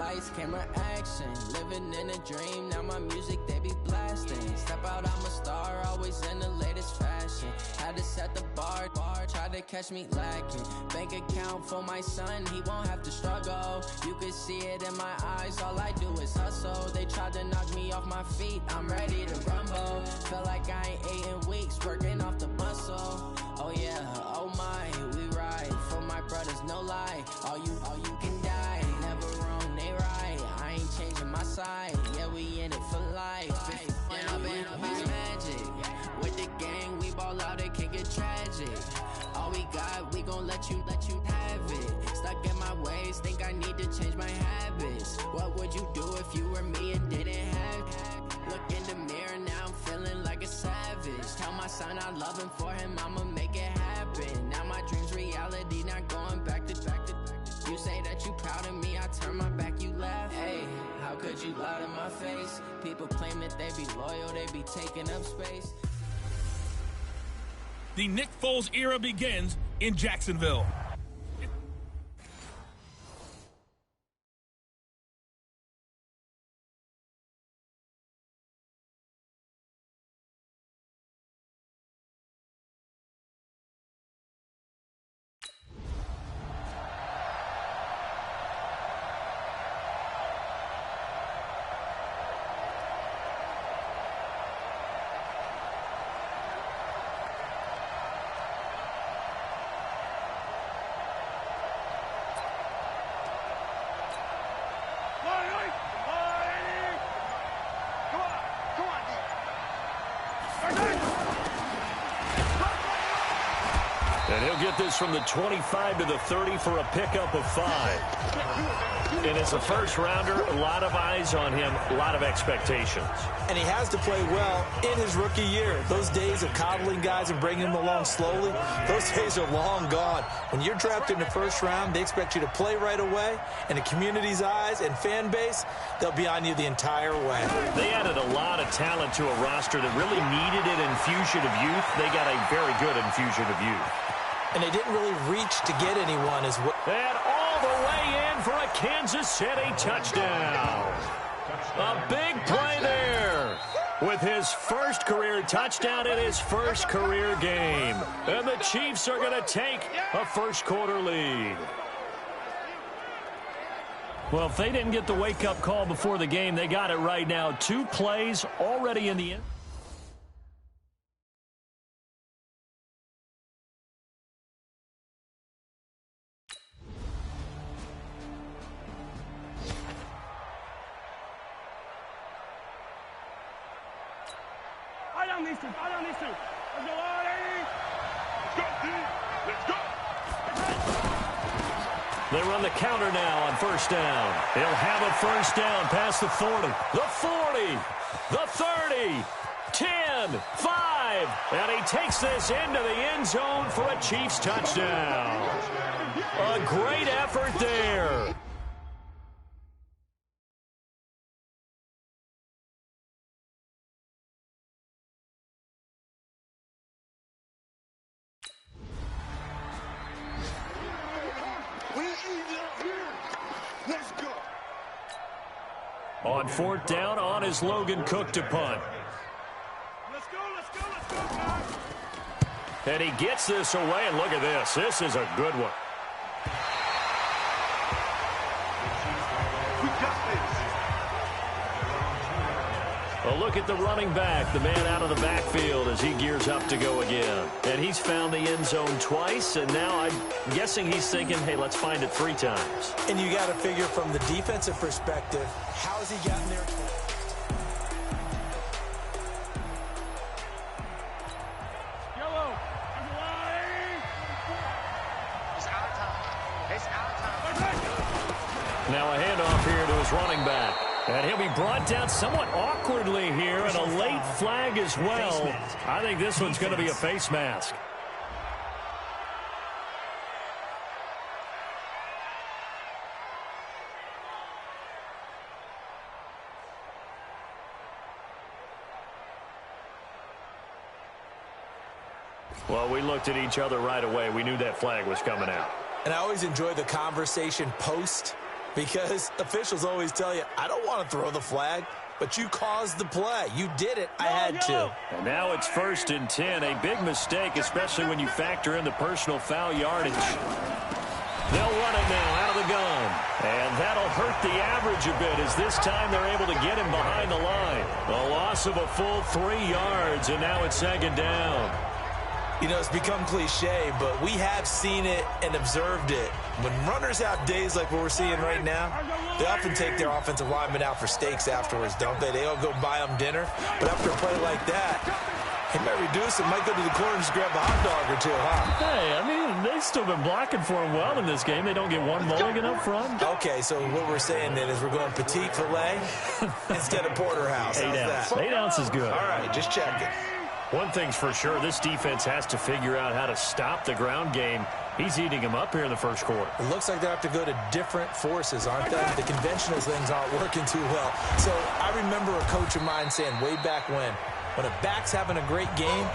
lights, camera, action. Living in a dream, now my music, they be blasting. Step out, I'm a star, always in the latest fashion. Had to set the bar, try to catch me lacking. Bank account for my son, he won't have to struggle. You can see it in my eyes, all I do is hustle. They tried to knock me off my feet, I'm ready to rumble. Feel like I ain't ate in weeks, working off the muscle. Oh yeah, oh my, we ride for my brothers, no lie. All you can die, never wrong, they right. I ain't changing my side, yeah, we in it for life. And I've been magic. With the gang, we ball out, it can get tragic. All we got, we gon' let you have it. Stuck in my ways, think I need to change my habits. What would you do if you were me and didn't have it? Look in the mirror, now I'm feeling like a savage. Tell my son I love him, for him I'ma make it happen. Now my dream's reality, not going back to. You say that you proud of me, I turn my back, you laugh. Hey, how could you lie to my face? People claim that they be loyal, they be taking up space. The Nick Foles era begins in Jacksonville. And he'll get this from the 25 to the 30 for a pickup of 5. And as a first-rounder, a lot of eyes on him, a lot of expectations. And he has to play well in his rookie year. Those days of coddling guys and bringing them along slowly, those days are long gone. When you're drafted in the first round, they expect you to play right away. And the community's eyes and fan base, they'll be on you the entire way. They added a lot of talent to a roster that really needed an infusion of youth. They got a very good infusion of youth. And they didn't really reach to get anyone as well. And all the way in for a Kansas City touchdown. A big play there with his first career touchdown in his first career game. And the Chiefs are going to take a first-quarter lead. Well, if they didn't get the wake-up call before the game, they got it right now. 2 plays already in the end. They run the counter now on first down. They'll have a first down past the 40. The 40. The 30. 10. 5. And he takes this into the end zone for a Chiefs touchdown. A great effort there. On 4th down, on is Logan Cook to punt. Let's go, And he gets this away, and look at this. This is a good one. We got this. A look at the running back, the man out of the backfield as he gears up to go again. And he's found the end zone twice, and now I'm guessing he's thinking, hey, let's find it 3 times. And you got to figure from the defensive perspective, how has he gotten there? Now a handoff here to his running back. And he'll be brought down somewhat awkwardly here, and a late flag as well. I think this one's going to be a face mask. Well, we looked at each other right away. We knew that flag was coming out. And I always enjoy the conversation post Because officials always tell you, I don't want to throw the flag, but you caused the play. You did it. I had to. And now it's 1st and 10. A big mistake, especially when you factor in the personal foul yardage. They'll run it now out of the gun. And that'll hurt the average a bit as this time they're able to get him behind the line. A loss of a full 3 yards, and now it's 2nd down. You know, it's become cliche, but we have seen it and observed it. When runners have days like what we're seeing right now, they often take their offensive linemen out for steaks afterwards, don't they? They all go buy them dinner. But after a play like that, he might reduce it, might go to the corner and just grab a hot dog or two, huh? Hey, I mean, they've still been blocking for him well in this game. They don't get one mulligan up front. Okay, so what we're saying then is we're going petite filet instead of porterhouse. 8 ounce. 8 ounce is good. All right, just checking. One thing's for sure, this defense has to figure out how to stop the ground game. He's eating him up here in the first quarter. It looks like they have to go to different forces, aren't they? The conventional things aren't working too well. So I remember a coach of mine saying way back when a back's having a great game,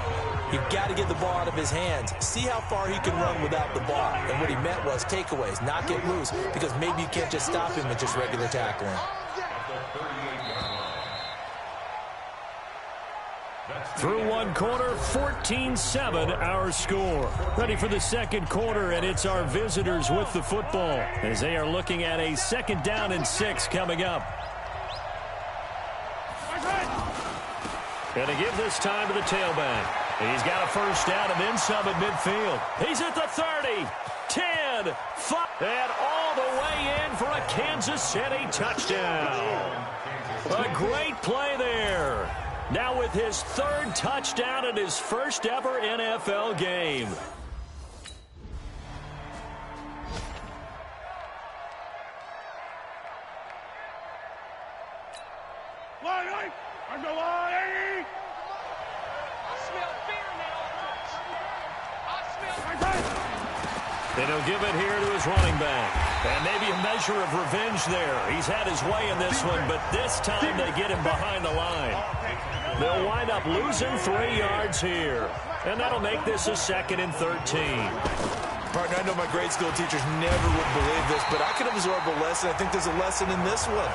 you've got to get the ball out of his hands. See how far he can run without the ball. And what he meant was takeaways, not get loose, because maybe you can't just stop him with just regular tackling. Through one quarter, 14-7 our score. Ready for the second quarter, and it's our visitors with the football as they are looking at a 2nd down and 6 coming up. Going to give this time to the tailback. He's got a 1st down and then some at midfield. He's at the 30, 10, 5, and all the way in for a Kansas City touchdown. A great play there. Now with his 3rd touchdown in his first ever NFL game. And he'll give it here to his running back. And maybe a measure of revenge there. He's had his way in this one, but this time they get him behind the line. They'll wind up losing 3 yards here. And that'll make this a 2nd and 13. Partner, I know my grade school teachers never would believe this, but I can absorb a lesson. I think there's a lesson in this one.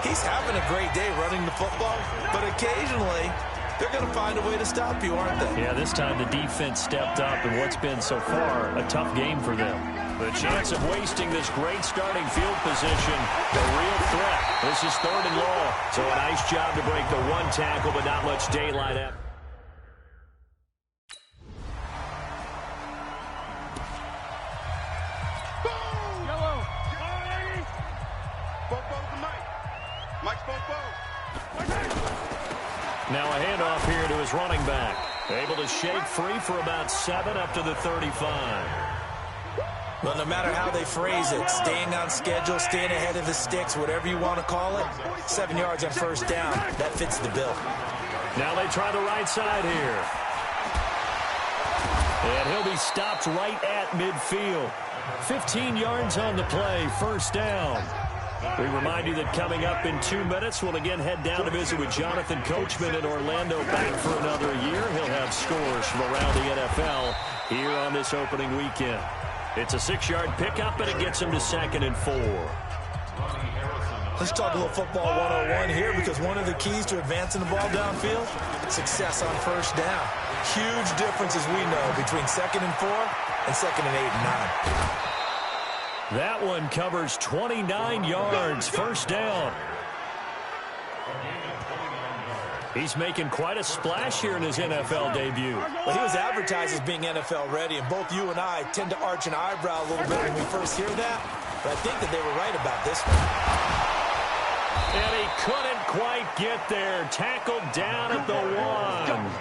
He's having a great day running the football, but occasionally they're going to find a way to stop you, aren't they? Yeah, this time the defense stepped up in what's been so far a tough game for them. The chance of wasting this great starting field position, the real threat. This is 3rd and long. So a nice job to break the 1 tackle, but not much daylight out. Now a handoff here to his running back. Able to shake free for about 7 up to the 35. Well, no matter how they phrase it, staying on schedule, staying ahead of the sticks, whatever you want to call it, 7 yards on 1st down, that fits the bill. Now they try the right side here. And he'll be stopped right at midfield. 15 yards on the play, 1st down. We remind you that coming up in 2 minutes, we'll again head down to visit with Jonathan Coachman in Orlando, back for another year. He'll have scores from around the NFL here on this opening weekend. It's a 6-yard pickup, and it him to 2nd and 4. Let's talk a little football 101 here, because one of the keys to advancing the ball downfield, success on 1st down. Huge difference, as we know, between 2nd and 4 and 2nd and 8 and 9. That one covers 29 yards, 1st down. He's making quite a splash here in his NFL debut. Well, he was advertised as being NFL ready, and both you and I tend to arch an eyebrow a little bit when we first hear that. But I think that they were right about this one. And he couldn't quite get there. Tackled down at the 1.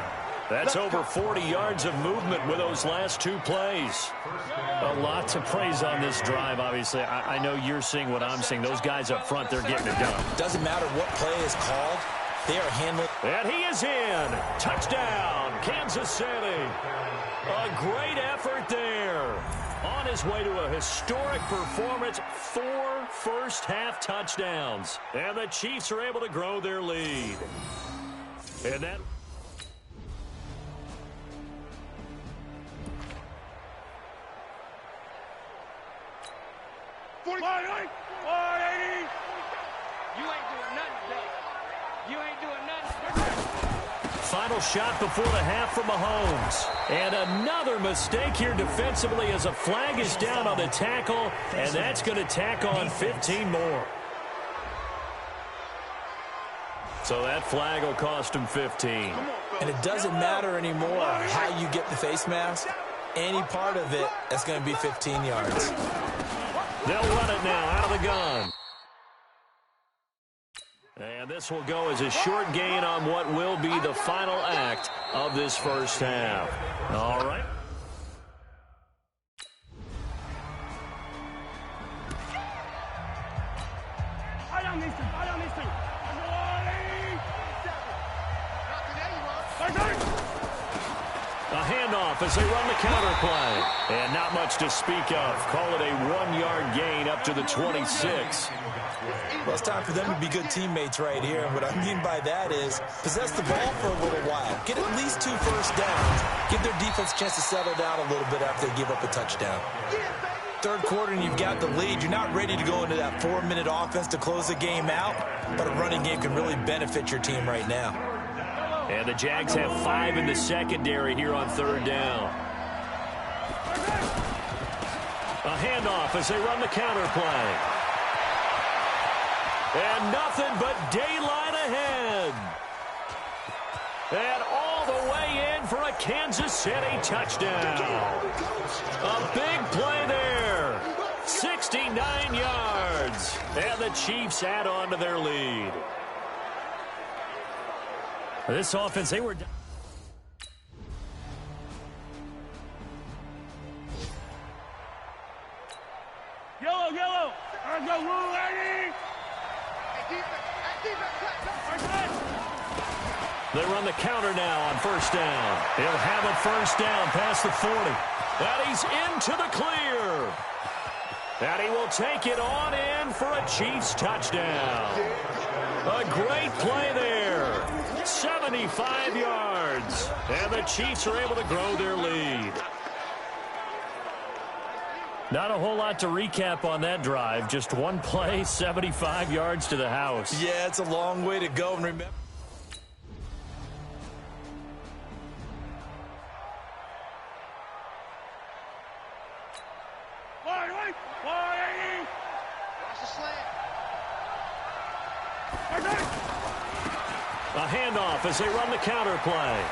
That's over 40 yards of movement with those last 2 plays. A lot to praise on this drive, obviously. I know you're seeing what I'm seeing. Those guys up front, they're getting it done. Doesn't matter what play is called. They are handling. And he is in. Touchdown, Kansas City. A great effort there. On his way to a historic performance, 4 first-half touchdowns. And the Chiefs are able to grow their lead. And that... Final shot before the half from Mahomes. And another mistake here defensively as a flag is down on the tackle, and that's going to tack on 15 more. So that flag will cost him 15. And it doesn't matter anymore how you get the face mask. Any part of it, that's going to be 15 yards. They'll run it now out of the gun. And this will go as a short gain on what will be the final act of this first half. All right. A handoff as they run the counter play. And not much to speak of. Call it a 1-yard gain up to the 26. Well, it's time for them to be good teammates right here. And what I mean by that is possess the ball for a little while. Get at least 2 first downs. Give their defense a chance to settle down a little bit after they give up a touchdown. Third quarter and you've got the lead. You're not ready to go into that 4-minute offense to close the game out. But a running game can really benefit your team right now. And the Jags have 5 in the secondary here on third down. A handoff as they run the counter play. And nothing but daylight ahead. And all the way in for a Kansas City touchdown. A big play there. 69 yards. And the Chiefs add on to their lead. This offense, they were... Yellow. Let's go, Rule, lady. They run the counter now on first down. He'll have a first down past the 40. And he's into the clear. And he will take it on in for a Chiefs touchdown. A great play there. 75 yards. And the Chiefs are able to grow their lead. Not a whole lot to recap on that drive. Just one play, 75 yards to the house. Yeah, it's a long way to go. And remember, a handoff as they run the counter play.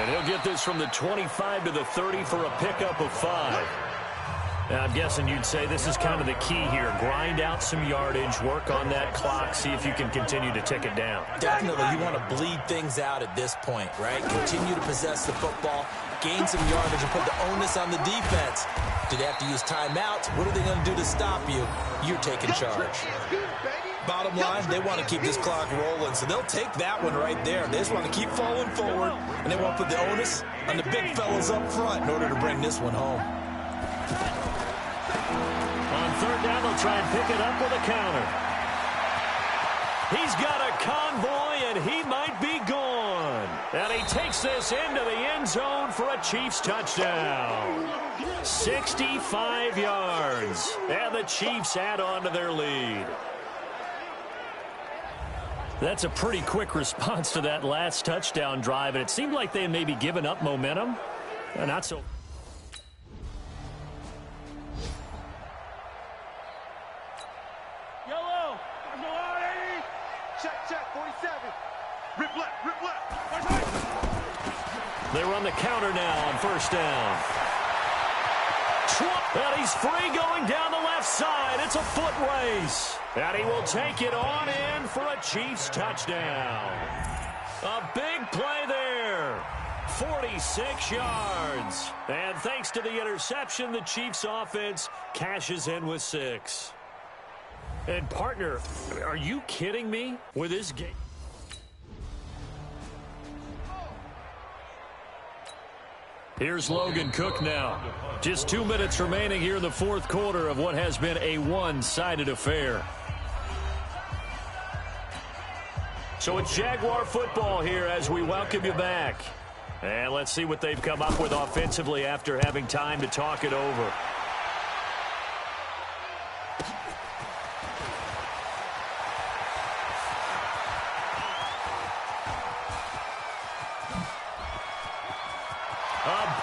And he'll get this from the 25 to the 30 for a pickup of 5. Now, I'm guessing you'd say this is kind of the key here. Grind out some yardage, work on that clock, see if you can continue to tick it down. definitely you want to bleed things out at this point, right? Continue to possess the football, gain some yardage, and put the onus on the defense. Do they have to use timeouts? What are they going to do to stop you? You're taking charge. Bottom line, they want to keep this clock rolling, so they'll take that one right there. They just want to keep falling forward, and they want to put the onus on the big fellas up front in order to bring this one home. On third down, they'll try and pick it up with a counter. He's got a convoy, and he might be gone. And he takes this into the end zone for a Chiefs touchdown. 65 yards. And the Chiefs add on to their lead. That's a pretty quick response to that last touchdown drive, and it seemed like they had maybe given up momentum. Not so. Yellow. Let's go, lady. Check, 47. Rip left. They run the counter now on first down. And he's free going down the left side. It's a foot race. And he will take it on in for a Chiefs touchdown. A big play there. 46 yards. And thanks to the interception, the Chiefs offense cashes in with 6. And partner, are you kidding me with this game? Here's Logan Cook now. Just 2 minutes remaining here in the fourth quarter of what has been a one-sided affair. So it's Jaguar football here as we welcome you back. And let's see what they've come up with offensively after having time to talk it over.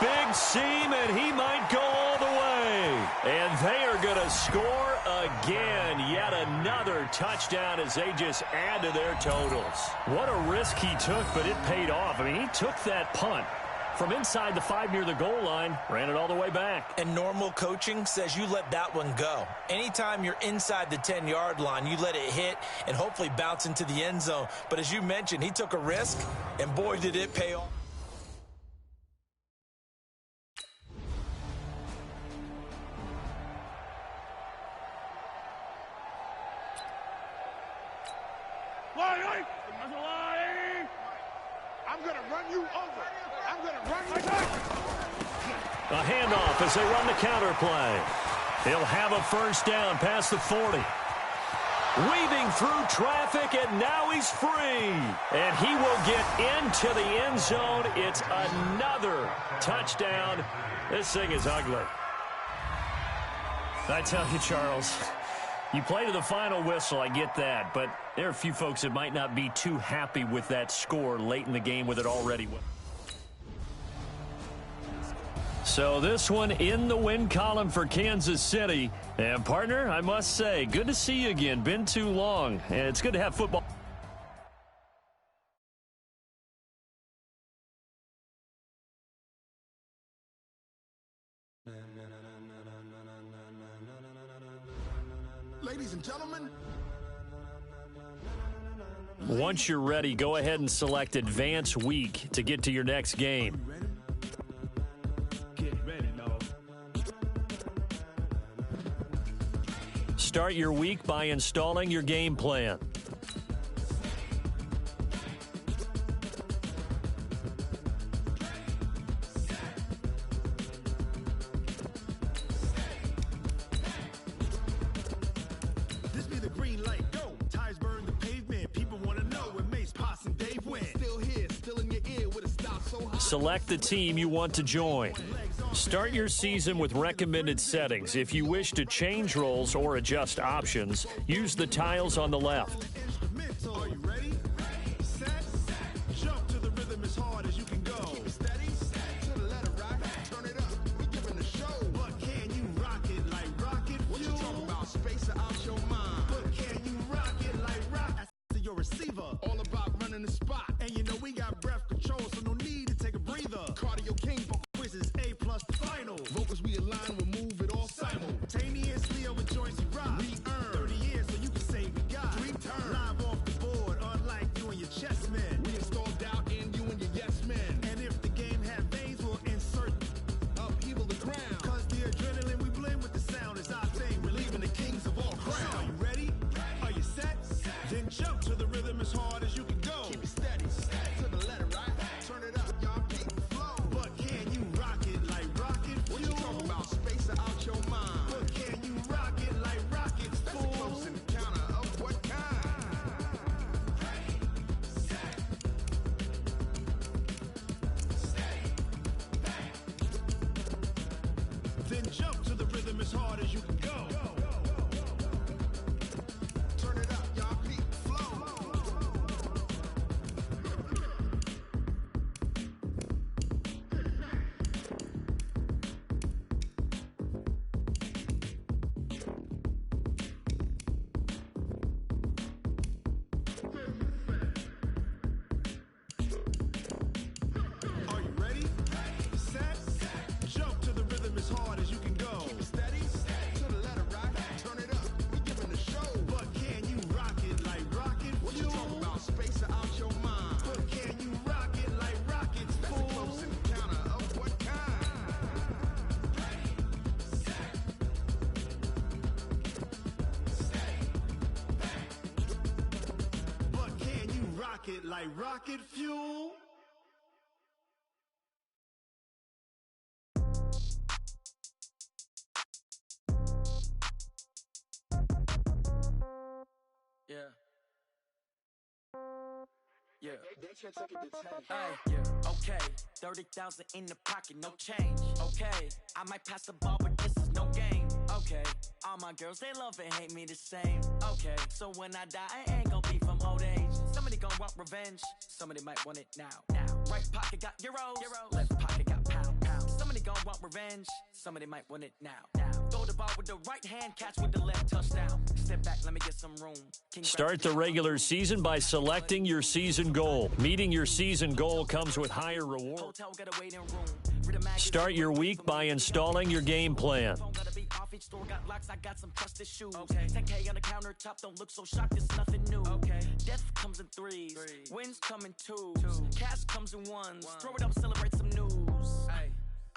big seam, and he might go all the way. And they are going to score again. Yet another touchdown as they just add to their totals. What a risk he took, but it paid off. I mean, he took that punt from inside the 5 near the goal line, ran it all the way back. And normal coaching says you let that one go. Anytime you're inside the 10-yard line, you let it hit and hopefully bounce into the end zone. But as you mentioned, he took a risk, and boy, did it pay off. I'm going to run you over. I'm going to run you over. A handoff as they run the counter play. He'll have a first down past the 40. Weaving through traffic, and now he's free. And he will get into the end zone. It's another touchdown. This thing is ugly. I tell you, Charles, you play to the final whistle, I get that. But there are a few folks that might not be too happy with that score late in the game with it already. So this one in the win column for Kansas City. And, partner, I must say, good to see you again. Been too long. And it's good to have football. Ladies and gentlemen. Once you're ready, go ahead and select Advance Week to get to your next game. Start your week by installing your game plan. This be the green light, go. Tires burn the pavement. People want to know where Mace, Potts, and Dave went. Still here, still in your ear with a stop so high. Select the team you want to join. Start your season with recommended settings. If you wish to change roles or adjust options, use the tiles on the left. Are you ready? Set. Jump to the rhythm as hard as you can go. Steady. To the letter rock. Turn it up. We giving the show. But can you rock it like rocket? What you talking about? Space out your mind. But can you rock it like rocket? To your receiver. All about running the spot. And you know we got breath control, so no need to take a breather. Cardio king for quizzes, A+ final. Vocals we align, we'll move it all simultaneously over joints we rock. We earn 30 years, so you can say we got 3 turns. Live off the board, unlike you and your chess men. We install doubt in you and your yes men. And if the game had veins, we'll insert upheaval the ground. Cause the adrenaline we blend with the sound is our thing. We're leaving the kings of all crowns. So are you ready? Are you set? Then jump to the rhythm as hard as you can go. Keep it steady. To the letter, right? Turn it up, y'all. Keep it flow. But can you rock it like rocket fuel? What you talking about? Space out your mind. But can you rock it like rockets, fool? That's a close encounter of what kind? Then jump to the rhythm as hard as you can go. Turn it up, y'all. Keep it flow. Are you ready? Set. Jump to the rhythm as hard as you can go. Keep it steady. To the letter, right? Turn it up. We giving the show. But can you rock it like rocket fuel? What you talking about? Space out your mind. But can you rock it like rockets, fool? That's a close encounter of what kind? But can you rock it like rocket fuel? Yeah. Yeah. Hey, yeah. Okay. 30,000 in the pocket, no change. Okay. I might pass the ball, but this is no game. Okay. All my girls, they love and hate me the same. Okay. So when I die, I ain't gonna be from old age. Somebody gonna want revenge. Somebody might want it now. Right pocket got euros. Left pocket got pound. gon' want revenge. Somebody might want it now. Throw the ball with the right hand, catch with the left, touchdown. Step back, let me get some room. Start the regular season by selecting your season goal. Meeting your season goal comes with higher rewards. Start your week by installing your game plan. I got some trusted shoes. 10K on the countertop, don't look so shocked, it's nothing new. Death comes in threes, wins come in twos, cash comes in ones. Throw it up, celebrate some news.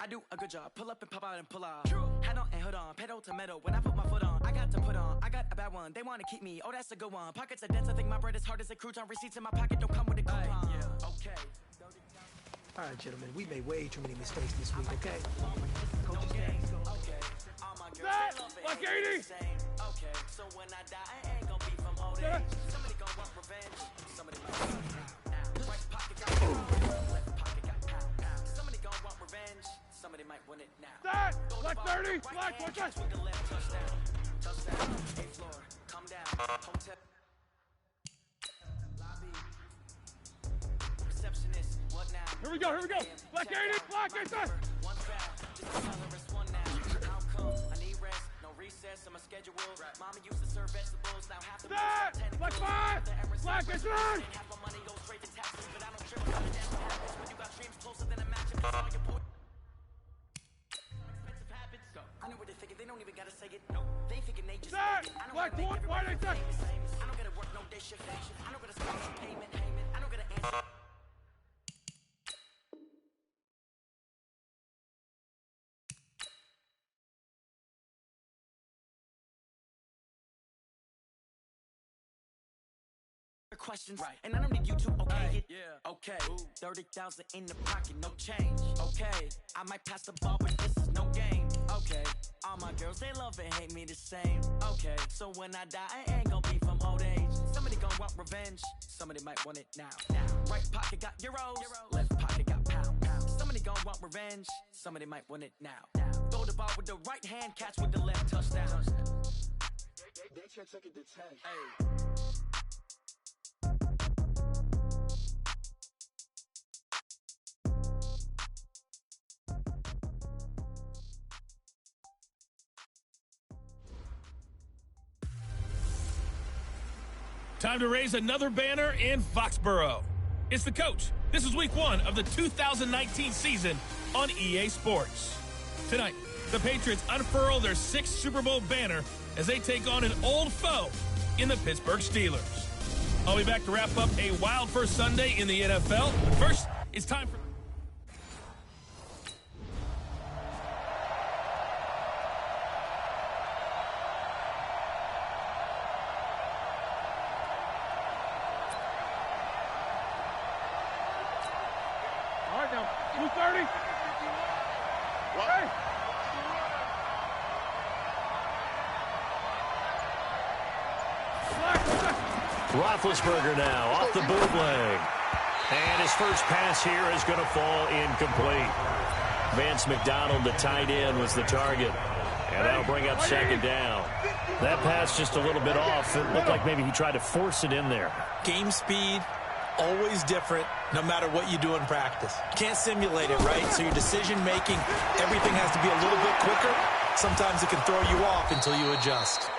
I do a good job, pull up and pop out and pull out. Head on and hood on, pedal to metal. When I put my foot on, I got to put on. I got a bad one, they want to keep me. Oh, that's a good one. Pockets are dense, I think my bread is hard as a crouton. Receipts in my pocket don't come with a coupon. Okay. All right, gentlemen, we made way too many mistakes this week, okay? Like 80! Okay, so when I die, I ain't gonna be from old age. Somebody gonna want revenge. Somebody might want it now. Right pocket got pound, left pocket got pound. Somebody gonna want revenge. Somebody might want it now. That! Like 30! Black, watch out! With the left touchdown. Touchdown. Eighth floor. Come down. Hotel. Lobby. Receptionist. What now? Here we go, here we go! Black 80! Black 80! One foul. Just a tolerance, one now. Outcome. I need rest. No recess on my schedule. Mama used to serve vegetables. Now half the That! Like 5! Black 80! half my money goes straight to taxes, but I don't trip on the damn habits. When you got dreams closer than a match, if it's all your boy. Expensive habits. Go. I know what they thinking. They don't even gotta say it. No, they thinking they just. That! I don't Like gotta make 1! Why they everybody say? same. I don't gotta work no day shift. I don't gotta spend some payment. I don't gotta answer. Questions, right? And I don't need you to okay it. Okay, 30,000 in the pocket, no change. Okay, I might pass the ball, but this is no game. Okay, all my girls, they love and hate me the same. Okay, so when I die, I ain't gonna be from old age. Somebody gonna want revenge. Somebody might want it now. Right pocket got euros, left pocket got pound. Somebody gonna want revenge. Somebody might want it now. Throw the ball with the right hand, catch with the left, touchdown. They check it to 10. Hey. Time to raise another banner in Foxborough. It's the coach. This is week 1 of the 2019 season on EA Sports. Tonight, the Patriots unfurl their 6th Super Bowl banner as they take on an old foe in the Pittsburgh Steelers. I'll be back to wrap up a wild first Sunday in the NFL. First, it's time for... All right, now, 230. Hey. Roethlisberger now off the bootleg. And his first pass here is going to fall incomplete. Vance McDonald, the tight end, was the target. And that'll bring up second down. That pass just a little bit off. It looked like maybe he tried to force it in there. Game speed, always different, no matter what you do in practice. You can't simulate it, right? So your decision-making, everything has to be a little bit quicker. Sometimes it can throw you off until you adjust.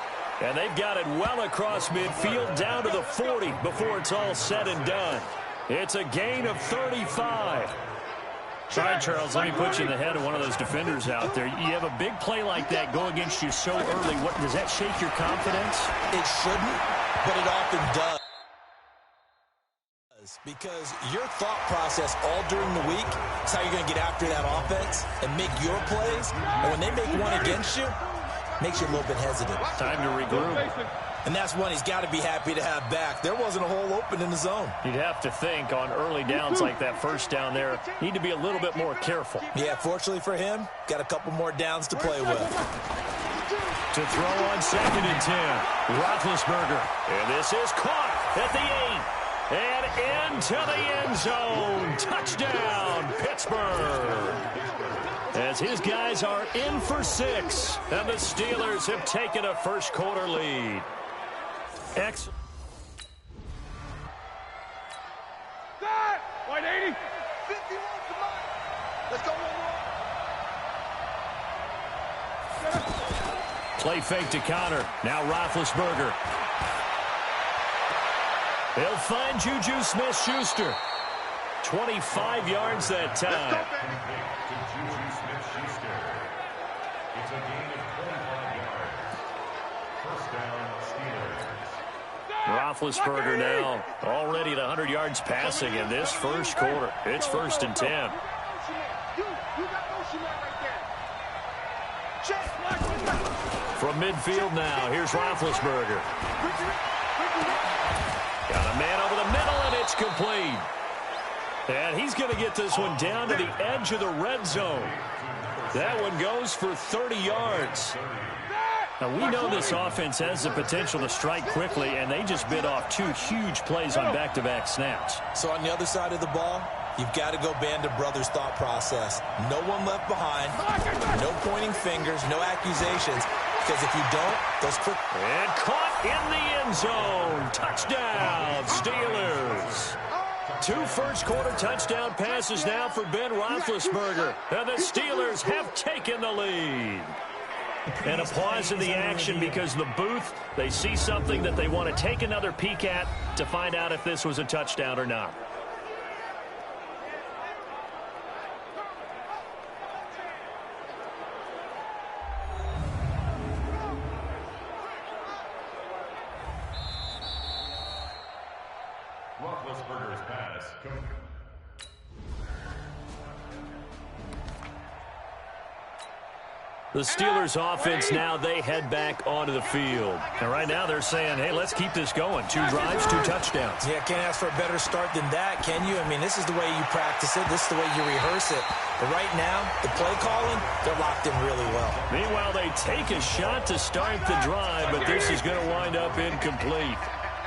And they've got it well across midfield down to the 40 before it's all said and done. It's a gain of 35. All right, Charles, let me put you in the head of one of those defenders out there. You have a big play like that go against you so early. What, does that shake your confidence? It shouldn't, but it often does. Because your thought process all during the week is how you're going to get after that offense and make your plays. And when they make one against you, makes you a little bit hesitant. Time to regroup. And that's one he's got to be happy to have back. There wasn't a hole open in the zone. You'd have to think on early downs like that first down there, need to be a little bit more careful. Yeah, fortunately for him, got a couple more downs to play with. To throw on 2nd and 10, Roethlisberger. And this is caught at the 8. And into the end zone. Touchdown, Pittsburgh. As his guys are in for 6. And the Steelers have taken a first quarter lead. Excellent. White 80. 51 to mine. Let's go one more. Play fake to counter. Now Roethlisberger. They'll find Juju Smith-Schuster. 25 yards that time. It's a gain of 25 yards. First down, Steelers. Roethlisberger now already at 100 yards passing in this first quarter. It's 1st and 10. From midfield now, here's Roethlisberger. Got a man over the middle, and it's complete. And he's going to get this one down to the edge of the red zone. That one goes for 30 yards. Now, we know this offense has the potential to strike quickly, and they just bit off 2 huge plays on back-to-back snaps. So on the other side of the ball, you've got to go Band of Brothers thought process. No one left behind, no pointing fingers, no accusations, because if you don't, those quick... And caught in the end zone. Touchdown, Steelers. 2 first-quarter touchdown passes now for Ben Roethlisberger. And the Steelers have taken the lead. And a pause in the action because the booth, they see something that they want to take another peek at to find out if this was a touchdown or not. Roethlisberger's pass. The Steelers offense now, they head back onto the field. And right now they're saying, hey, let's keep this going. 2 drives, 2 touchdowns. Yeah, can't ask for a better start than that, can you? I mean, this is the way you practice it. This is the way you rehearse it. But right now, the play calling, they're locked in really well. Meanwhile, they take a shot to start the drive, but this is going to wind up incomplete.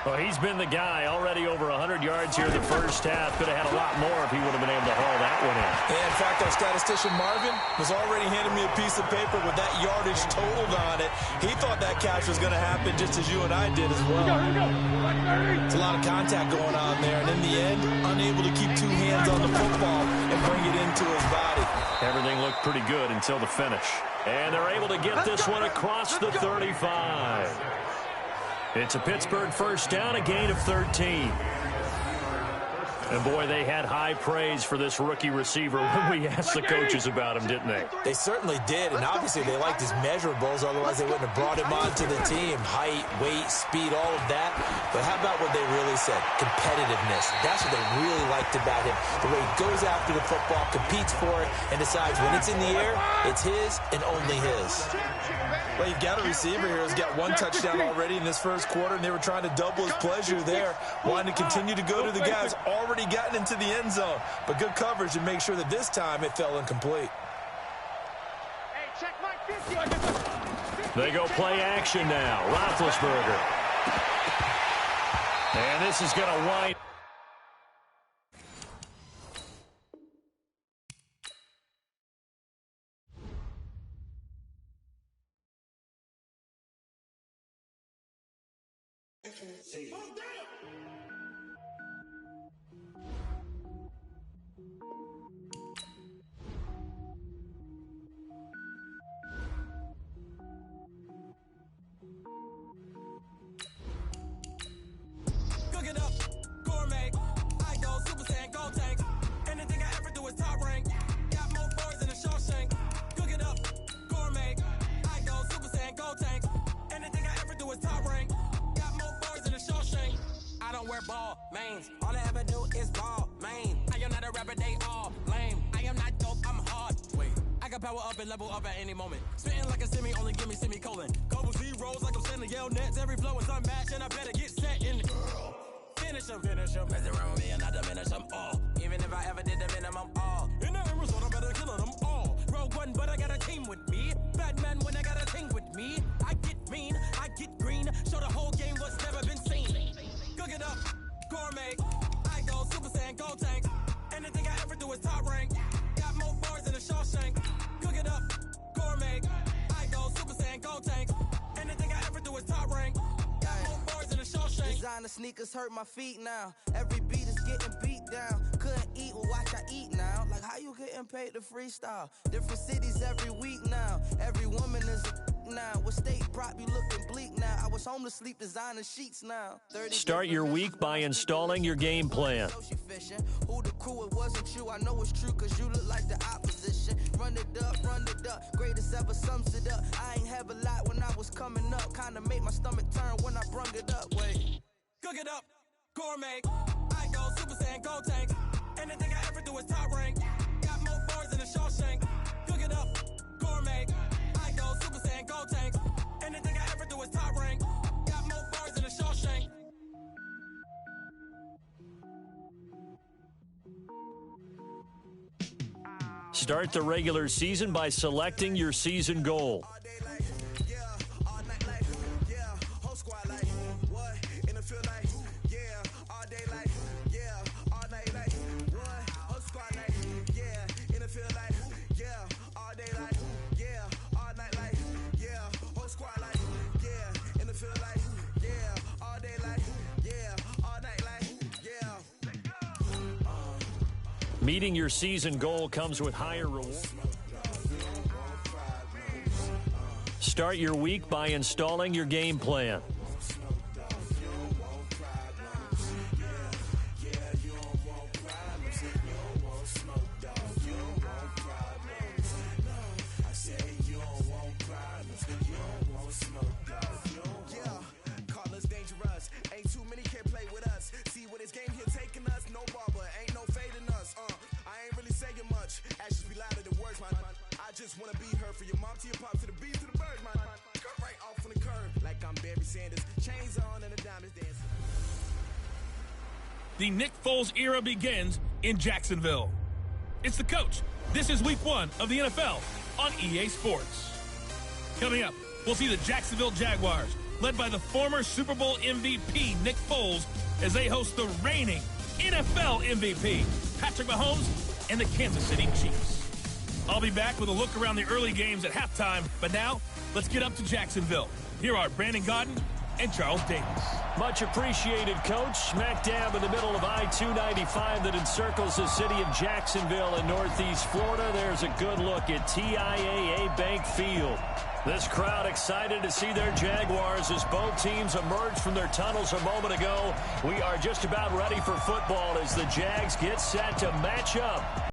Well, he's been the guy already over 100 yards here in the first half. Could have had a lot more if he would have been able to haul that one in. Yeah, in fact, our statistician Marvin was already handing me a piece of paper with that yardage totaled on it. He thought that catch was going to happen just as you and I did as well. It's a lot of contact going on there, and in the end, unable to keep 2 hands on the football and bring it into his body. Everything looked pretty good until the finish. And they're able to get this one across the 35. It's a Pittsburgh first down, a gain of 13. And, boy, they had high praise for this rookie receiver when we asked the coaches about him, didn't they? They certainly did, and obviously they liked his measurables, otherwise they wouldn't have brought him onto the team. Height, weight, speed, all of that. But how about what they really said? Competitiveness. That's what they really liked about him. The way he goes after the football, competes for it, and decides when it's in the air, it's his and only his. Well, you've got a receiver here who's got 1 touchdown already in this first quarter, and they were trying to double his pleasure there, wanting to continue to go to the guy who's already gotten into the end zone. But good coverage to make sure that this time it fell incomplete. They go play action now. Roethlisberger. And this is going to wind. Cook it up, gourmet. I go Super Saiyan, go tank. Anything I ever do is top rank. Got more boys in the Shawshank. Cook it up, gourmet. I go Super Saiyan, go tank. Anything I ever do is top rank. Got more boys in the Shawshank. I don't wear ball mains. All I ever do is ball main. I am not a rapper, they all lame. I am not dope, I'm hard. Wait, I got power up and level up at any moment. Spitting like a semi, only give me semicolon. Couple zeros like I'm sending yell nets. Every flow is unmatched and I better get set in the finish them. Mess around with me and I diminish them all. Even if I ever did the minimum all. In the Arizona, better kill them all. Rogue One, but I got a team with me. Batman when I got a team with me. I get mean, I get green. Show the whole game what's never been seen. Cook it up, gourmet. I go Super Saiyan, go tank. Anything I ever do is top rank. Got more boys in the Shawshank. Cook it up, gourmet. I go Super Saiyan, go tank. Anything I ever do is top rank. Got more boys in the Shawshank. Designer sneakers hurt my feet now. Every beat is getting beat down. Couldn't eat, well watch I eat now. Like how you getting paid to freestyle? Different cities every week now. Every woman is a now. With state prop, you looking bleak now. I was home to sleep, designing sheets now. Start your week by installing your game plan. Who the crew, it wasn't you. I know it's true, cause you look like the opposition. Run it up, greatest ever sums it up. I ain't have a lot when I was coming up. Kinda made my stomach turn when I brung it up. Wait. Cook it up, gourmet. I go Super Saiyan, go tank. Anything I ever do is top rank. Got more bars than a Shawshank. Cook it up, gourmet. I go Super Saiyan, go tank. Anything I ever do is top rank. Got more bars than a Shawshank. Start the regular season by selecting your season goal. Meeting your season goal comes with higher rewards. Start your week by installing your game plan. Just wanna be her for your mom to your pop to the beat to the birds, man. Cut right off on the curb like I'm Barry Sanders. Chains on and the diamonds dancing. The Nick Foles era begins in Jacksonville. It's the coach. This is week 1 of the NFL on EA Sports. Coming up, we'll see the Jacksonville Jaguars, led by the former Super Bowl MVP Nick Foles, as they host the reigning NFL MVP Patrick Mahomes and the Kansas City Chiefs. I'll be back with a look around the early games at halftime, but now, let's get up to Jacksonville. Here are Brandon Godden and Charles Davis. Much appreciated, Coach. Smack dab in the middle of I-295 that encircles the city of Jacksonville in northeast Florida. There's a good look at TIAA Bank Field. This crowd excited to see their Jaguars as both teams emerged from their tunnels a moment ago. We are just about ready for football as the Jags get set to match up